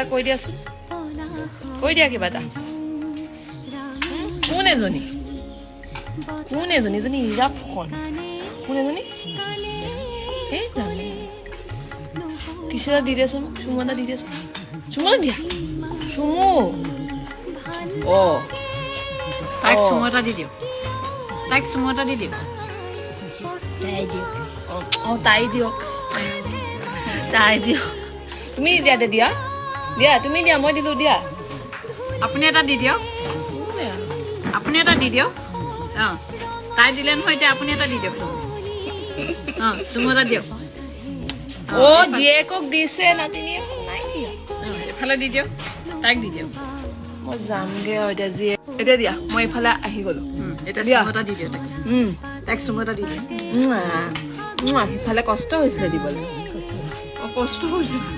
কৈ দিয়াচোন কৈ দিয়া কিবা এটা কোন এজনী এজনী ইৰা ফুকন কোন এজনী এই জানো কিছে দি দিয়াচোন চুমু এটা দি দিয়াচোন চুমু দিয়া চুমু অ তাইক চুমু এটা দি দিওঁ তাই দিয়ক তুমি দিয়া দিয়া দিয়া তুমি দিয়া মই দিলো দিয়া আপুনি এটা দি দিয়ক অঁ তাই দিলে নহয় এতিয়া আপুনি এটা দি দিয়কচোন অঁ চুমু এটা দিয়ক অ জীয়েকক দিছে নাতিনীয়ে নাই দিয়া এফালে দি দিয়ক তাইক দি দিয়ক মই যামগে আৰু এতিয়া জীয়ে এতিয়া দিয়া মই এইফালে আহি গলো এতিয়া চুমু এটা দি দিয়ক তাইক চুমু এটা দি দিয়ক সিফালে কষ্ট হৈছিলে দিবলৈ কষ্ট হৈছিলে